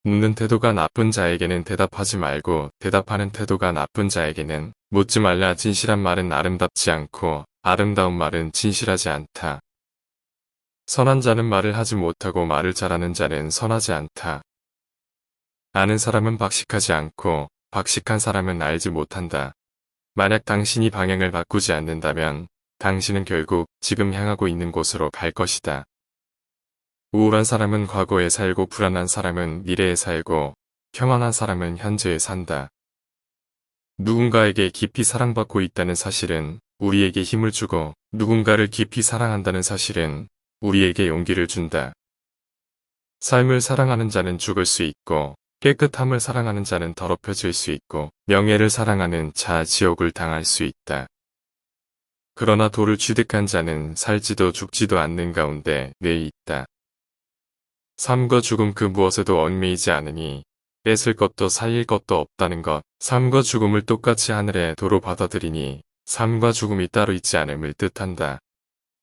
묻는 태도가 나쁜 자에게는 대답하지 말고 대답하는 태도가 나쁜 자에게는 묻지 말라. 진실한 말은 아름답지 않고 아름다운 말은 진실하지 않다. 선한 자는 말을 하지 못하고 말을 잘하는 자는 선하지 않다. 아는 사람은 박식하지 않고 박식한 사람은 알지 못한다. 만약 당신이 방향을 바꾸지 않는다면 당신은 결국 지금 향하고 있는 곳으로 갈 것이다. 우울한 사람은 과거에 살고 불안한 사람은 미래에 살고 평안한 사람은 현재에 산다. 누군가에게 깊이 사랑받고 있다는 사실은 우리에게 힘을 주고 누군가를 깊이 사랑한다는 사실은 우리에게 용기를 준다. 삶을 사랑하는 자는 죽을 수 있고 깨끗함을 사랑하는 자는 더럽혀질 수 있고 명예를 사랑하는 자 지옥을 당할 수 있다. 그러나 도를 취득한 자는 살지도 죽지도 않는 가운데 늘 있다. 삶과 죽음 그 무엇에도 얽매이지 않으니 뺏을 것도 살릴 것도 없다는 것. 삶과 죽음을 똑같이 하늘의 도로 받아들이니 삶과 죽음이 따로 있지 않음을 뜻한다.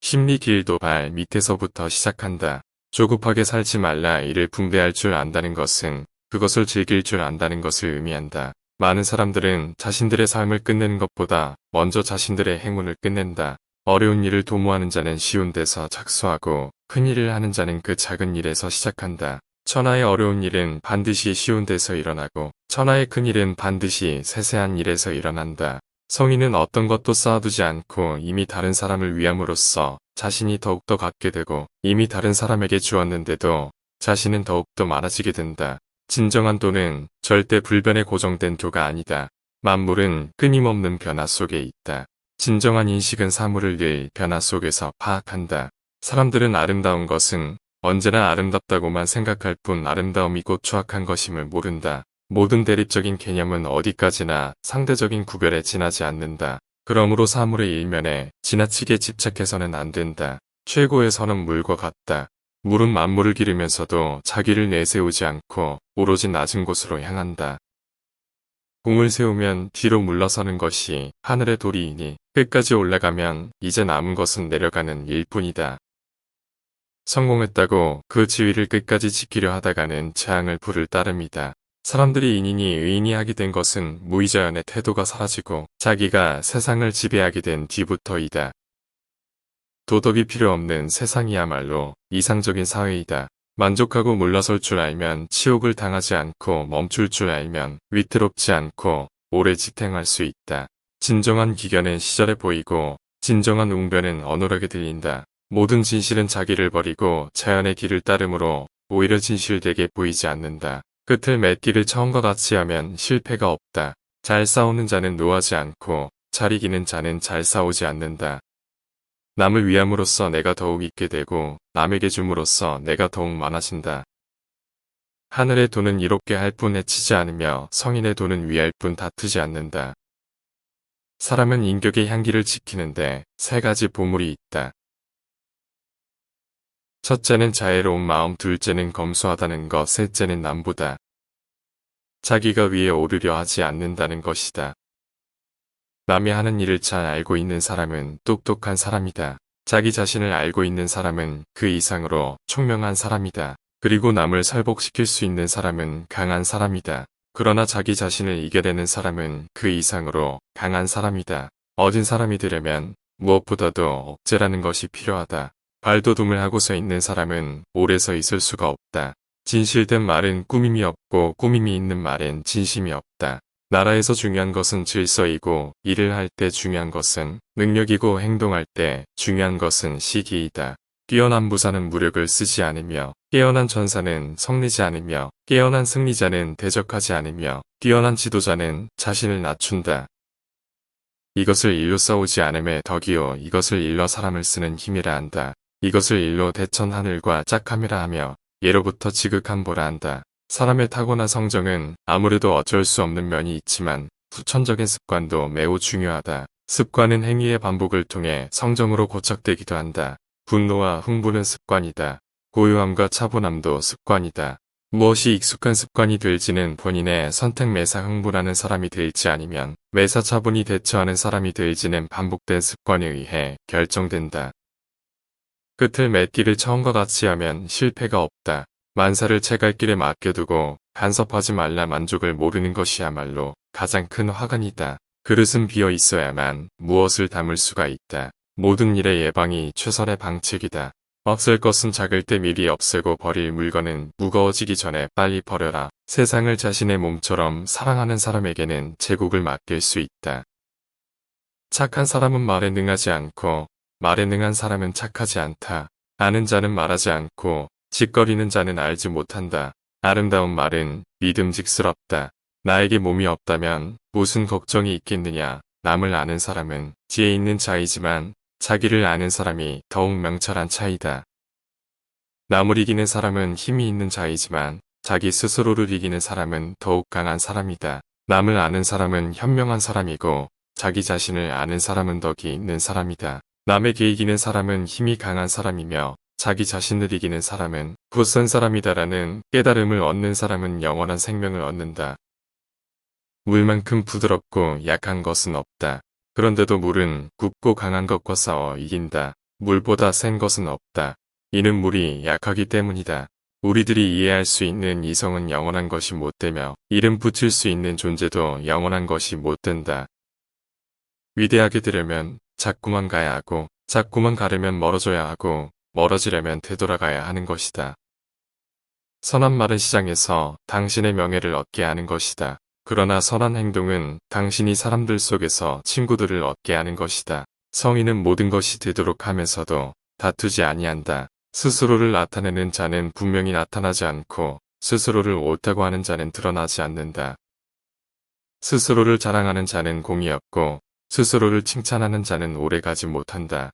심리 길도 발 밑에서부터 시작한다. 조급하게 살지 말라. 이를 분배할 줄 안다는 것은 그것을 즐길 줄 안다는 것을 의미한다. 많은 사람들은 자신들의 삶을 끝내는 것보다 먼저 자신들의 행운을 끝낸다. 어려운 일을 도모하는 자는 쉬운 데서 착수하고 큰 일을 하는 자는 그 작은 일에서 시작한다. 천하의 어려운 일은 반드시 쉬운 데서 일어나고 천하의 큰 일은 반드시 세세한 일에서 일어난다. 성인은 어떤 것도 쌓아두지 않고 이미 다른 사람을 위함으로써 자신이 더욱더 갖게 되고 이미 다른 사람에게 주었는데도 자신은 더욱더 많아지게 된다. 진정한 도는 절대 불변에 고정된 도가 아니다. 만물은 끊임없는 변화 속에 있다. 진정한 인식은 사물을 늘 변화 속에서 파악한다. 사람들은 아름다운 것은 언제나 아름답다고만 생각할 뿐 아름다움이 곧 추악한 것임을 모른다. 모든 대립적인 개념은 어디까지나 상대적인 구별에 지나지 않는다. 그러므로 사물의 일면에 지나치게 집착해서는 안 된다. 최고의 선은 물과 같다. 물은 만물을 기르면서도 자기를 내세우지 않고 오로지 낮은 곳으로 향한다. 공을 세우면 뒤로 물러서는 것이 하늘의 도리이니 끝까지 올라가면 이제 남은 것은 내려가는 일뿐이다. 성공했다고 그 지위를 끝까지 지키려 하다가는 재앙을 부를 따름이다. 사람들이 인인이 의인이 하게 된 것은 무의자연의 태도가 사라지고 자기가 세상을 지배하게 된 뒤부터이다. 도덕이 필요 없는 세상이야말로 이상적인 사회이다. 만족하고 물러설 줄 알면 치욕을 당하지 않고 멈출 줄 알면 위태롭지 않고 오래 지탱할 수 있다. 진정한 기견은 시절에 보이고 진정한 웅변은 어눌하게 들린다. 모든 진실은 자기를 버리고 자연의 길을 따르므로 오히려 진실되게 보이지 않는다. 끝을 맺기를 처음과 같이 하면 실패가 없다. 잘 싸우는 자는 노하지 않고 잘 이기는 자는 잘 싸우지 않는다. 남을 위함으로써 내가 더욱 있게 되고 남에게 줌으로써 내가 더욱 많아진다. 하늘의 도는 이롭게 할 뿐 해치지 않으며 성인의 도는 위할 뿐 다투지 않는다. 사람은 인격의 향기를 지키는데 세 가지 보물이 있다. 첫째는 자애로운 마음, 둘째는 검소하다는 것, 셋째는 남보다. 자기가 위에 오르려 하지 않는다는 것이다. 남이 하는 일을 잘 알고 있는 사람은 똑똑한 사람이다. 자기 자신을 알고 있는 사람은 그 이상으로 총명한 사람이다. 그리고 남을 설복시킬 수 있는 사람은 강한 사람이다. 그러나 자기 자신을 이겨내는 사람은 그 이상으로 강한 사람이다. 어진 사람이 되려면 무엇보다도 억제라는 것이 필요하다. 발돋움을 하고 서 있는 사람은 오래 서 있을 수가 없다. 진실된 말은 꾸밈이 없고 꾸밈이 있는 말엔 진심이 없다. 나라에서 중요한 것은 질서이고 일을 할 때 중요한 것은 능력이고 행동할 때 중요한 것은 시기이다. 뛰어난 부사는 무력을 쓰지 않으며 깨어난 전사는 성내지 않으며 깨어난 승리자는 대적하지 않으며 뛰어난 지도자는 자신을 낮춘다. 이것을 일로 싸우지 않음에 덕이요 이것을 일러 사람을 쓰는 힘이라 한다. 이것을 일로 대천 하늘과 짝함이라 하며 예로부터 지극함보라 한다. 사람의 타고난 성정은 아무래도 어쩔 수 없는 면이 있지만 후천적인 습관도 매우 중요하다. 습관은 행위의 반복을 통해 성정으로 고착되기도 한다. 분노와 흥분은 습관이다. 고요함과 차분함도 습관이다. 무엇이 익숙한 습관이 될지는 본인의 선택 매사 흥분하는 사람이 될지 아니면 매사 차분히 대처하는 사람이 될지는 반복된 습관에 의해 결정된다. 끝을 맺기를 처음과 같이 하면 실패가 없다. 만사를 채갈길에 맡겨두고 간섭하지 말라 만족을 모르는 것이야말로 가장 큰 화관이다. 그릇은 비어 있어야만 무엇을 담을 수가 있다. 모든 일의 예방이 최선의 방책이다. 없앨 것은 작을 때 미리 없애고 버릴 물건은 무거워지기 전에 빨리 버려라. 세상을 자신의 몸처럼 사랑하는 사람에게는 제국을 맡길 수 있다. 착한 사람은 말에 능하지 않고 말에 능한 사람은 착하지 않다. 아는 자는 말하지 않고 짓거리는 자는 알지 못한다. 아름다운 말은 믿음직스럽다. 나에게 몸이 없다면 무슨 걱정이 있겠느냐. 남을 아는 사람은 지혜 있는 자이지만 자기를 아는 사람이 더욱 명철한 차이다. 남을 이기는 사람은 힘이 있는 자이지만 자기 스스로를 이기는 사람은 더욱 강한 사람이다. 남을 아는 사람은 현명한 사람이고 자기 자신을 아는 사람은 덕이 있는 사람이다. 남에게 이기는 사람은 힘이 강한 사람이며 자기 자신을 이기는 사람은 굳센 사람이다라는 깨달음을 얻는 사람은 영원한 생명을 얻는다. 물만큼 부드럽고 약한 것은 없다. 그런데도 물은 굽고 강한 것과 싸워 이긴다. 물보다 센 것은 없다. 이는 물이 약하기 때문이다. 우리들이 이해할 수 있는 이성은 영원한 것이 못 되며 이름 붙일 수 있는 존재도 영원한 것이 못 된다. 위대하게 되려면 자꾸만 가야 하고 자꾸만 가려면 멀어져야 하고 멀어지려면 되돌아가야 하는 것이다. 선한 말은 시장에서 당신의 명예를 얻게 하는 것이다. 그러나 선한 행동은 당신이 사람들 속에서 친구들을 얻게 하는 것이다. 성인은 모든 것이 되도록 하면서도 다투지 아니한다. 스스로를 나타내는 자는 분명히 나타나지 않고 스스로를 옳다고 하는 자는 드러나지 않는다. 스스로를 자랑하는 자는 공이 없고 스스로를 칭찬하는 자는 오래가지 못한다.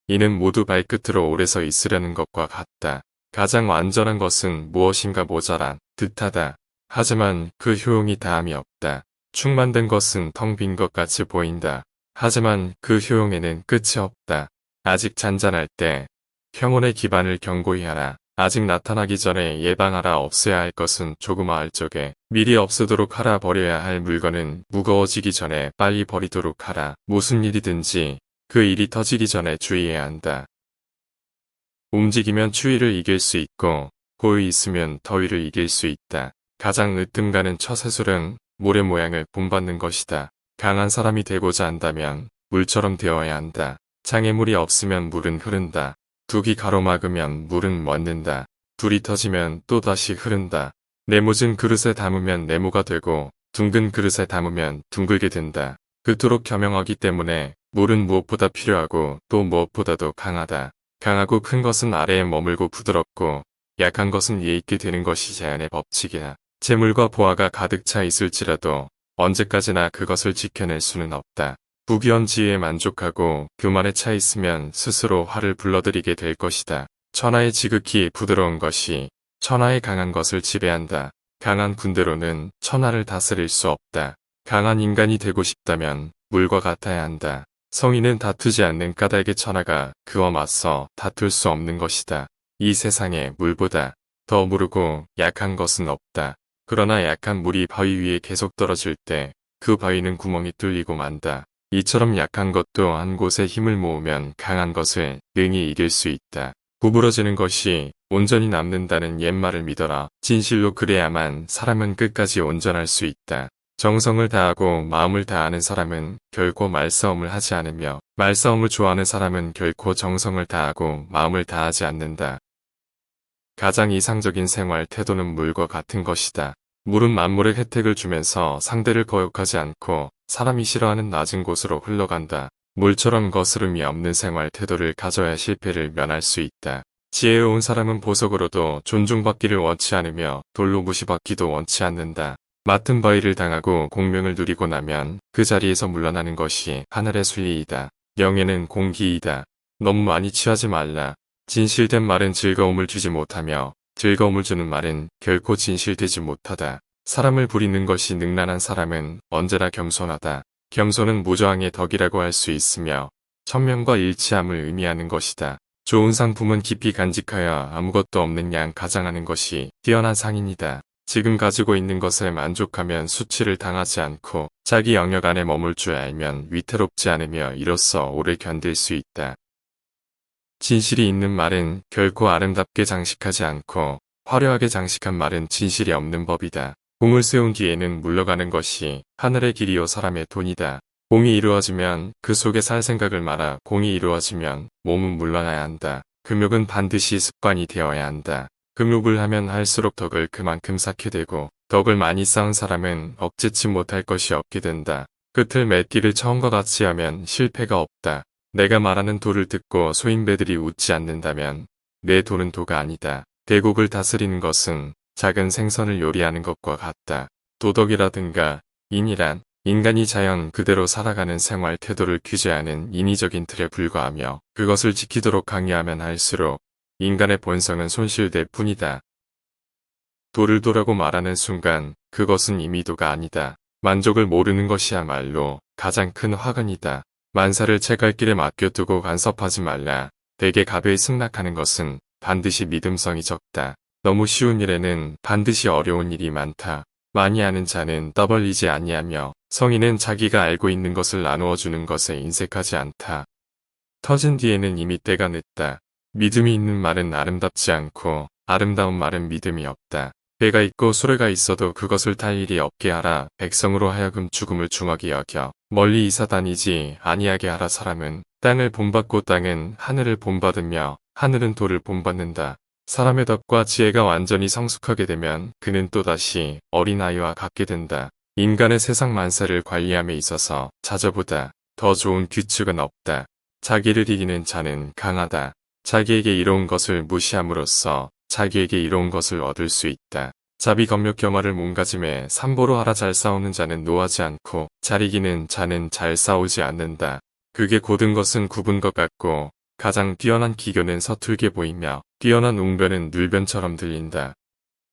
이는 모두 발끝으로 오래 서 있으려는 것과 같다. 가장 완전한 것은 무엇인가 모자란 듯하다. 하지만 그 효용이 다함이 없다. 충만된 것은 텅 빈 것 같이 보인다. 하지만 그 효용에는 끝이 없다. 아직 잔잔할 때 평온의 기반을 견고히 하라. 아직 나타나기 전에 예방하라. 없애야 할 것은 조그마할 적에 미리 없애도록 하라. 버려야 할 물건은 무거워지기 전에 빨리 버리도록 하라. 무슨 일이든지 그 일이 터지기 전에 주의해야 한다. 움직이면 추위를 이길 수 있고 고이 있으면 더위를 이길 수 있다. 가장 으뜸가는 처세술은 물의 모양을 본받는 것이다. 강한 사람이 되고자 한다면 물처럼 되어야 한다. 장애물이 없으면 물은 흐른다. 둑이 가로막으면 물은 멎는다. 둘이 터지면 또다시 흐른다. 네모진 그릇에 담으면 네모가 되고 둥근 그릇에 담으면 둥글게 된다. 그토록 겸용하기 때문에 물은 무엇보다 필요하고 또 무엇보다도 강하다. 강하고 큰 것은 아래에 머물고 부드럽고 약한 것은 위에 있게 되는 것이 자연의 법칙이다. 재물과 보화가 가득 차 있을지라도 언제까지나 그것을 지켜낼 수는 없다. 부귀현지에 만족하고 교만에 차 있으면 스스로 화를 불러들이게 될 것이다. 천하의 지극히 부드러운 것이 천하의 강한 것을 지배한다. 강한 군대로는 천하를 다스릴 수 없다. 강한 인간이 되고 싶다면 물과 같아야 한다. 성인은 다투지 않는 까닭에 천하가 그와 맞서 다툴 수 없는 것이다. 이 세상에 물보다 더 무르고 약한 것은 없다. 그러나 약한 물이 바위 위에 계속 떨어질 때 그 바위는 구멍이 뚫리고 만다. 이처럼 약한 것도 한 곳에 힘을 모으면 강한 것을 능히 이길 수 있다. 구부러지는 것이 온전히 남는다는 옛말을 믿어라. 진실로 그래야만 사람은 끝까지 온전할 수 있다. 정성을 다하고 마음을 다하는 사람은 결코 말싸움을 하지 않으며 말싸움을 좋아하는 사람은 결코 정성을 다하고 마음을 다하지 않는다. 가장 이상적인 생활 태도는 물과 같은 것이다. 물은 만물의 혜택을 주면서 상대를 거역하지 않고 사람이 싫어하는 낮은 곳으로 흘러간다. 물처럼 거스름이 없는 생활 태도를 가져야 실패를 면할 수 있다. 지혜로운 사람은 보석으로도 존중받기를 원치 않으며 돌로 무시받기도 원치 않는다. 맡은 바위를 당하고 공명을 누리고 나면 그 자리에서 물러나는 것이 하늘의 순리이다. 명예는 공기이다. 너무 많이 취하지 말라. 진실된 말은 즐거움을 주지 못하며 즐거움을 주는 말은 결코 진실되지 못하다. 사람을 부리는 것이 능란한 사람은 언제나 겸손하다. 겸손은 무저항의 덕이라고 할 수 있으며 천명과 일치함을 의미하는 것이다. 좋은 상품은 깊이 간직하여 아무것도 없는 양 가장하는 것이 뛰어난 상인이다. 지금 가지고 있는 것에 만족하면 수치를 당하지 않고 자기 영역 안에 머물 줄 알면 위태롭지 않으며 이로써 오래 견딜 수 있다. 진실이 있는 말은 결코 아름답게 장식하지 않고 화려하게 장식한 말은 진실이 없는 법이다. 공을 세운 뒤에는 물러가는 것이 하늘의 길이요 사람의 돈이다. 공이 이루어지면 그 속에 살 생각을 말아 공이 이루어지면 몸은 물러나야 한다. 금욕은 반드시 습관이 되어야 한다. 금욕을 하면 할수록 덕을 그만큼 쌓게 되고 덕을 많이 쌓은 사람은 억제치 못할 것이 없게 된다. 끝을 맺기를 처음과 같이 하면 실패가 없다. 내가 말하는 도를 듣고 소인배들이 웃지 않는다면 내 도는 도가 아니다. 대국을 다스리는 것은 작은 생선을 요리하는 것과 같다. 도덕이라든가 인이란 인간이 자연 그대로 살아가는 생활 태도를 규제하는 인위적인 틀에 불과하며 그것을 지키도록 강요하면 할수록 인간의 본성은 손실될 뿐이다. 도를 도라고 말하는 순간 그것은 이미 도가 아니다. 만족을 모르는 것이야말로 가장 큰 화근이다. 만사를 채갈길에 맡겨두고 간섭하지 말라. 대개 가벼이 승낙하는 것은 반드시 믿음성이 적다. 너무 쉬운 일에는 반드시 어려운 일이 많다. 많이 아는 자는 떠벌리지 아니하며 성인은 자기가 알고 있는 것을 나누어 주는 것에 인색하지 않다. 터진 뒤에는 이미 때가 늦다. 믿음이 있는 말은 아름답지 않고 아름다운 말은 믿음이 없다. 배가 있고 수레가 있어도 그것을 탈 일이 없게 하라. 백성으로 하여금 죽음을 중하게 여겨 멀리 이사 다니지 아니하게 하라. 사람은 땅을 본받고 땅은 하늘을 본받으며 하늘은 도를 본받는다. 사람의 덕과 지혜가 완전히 성숙하게 되면 그는 또다시 어린아이와 같게 된다. 인간의 세상 만사를 관리함에 있어서 자저보다 더 좋은 규칙은 없다. 자기를 이기는 자는 강하다. 자기에게 이로운 것을 무시함으로써 자기에게 이로운 것을 얻을 수 있다. 자비 검욕 겸화를 몸가짐에 삼보로 하라. 잘 싸우는 자는 노하지 않고 잘 이기는 자는 잘 싸우지 않는다. 극에 고든 것은 굽은 것 같고 가장 뛰어난 기교는 서툴게 보이며 뛰어난 웅변은 눌변처럼 들린다.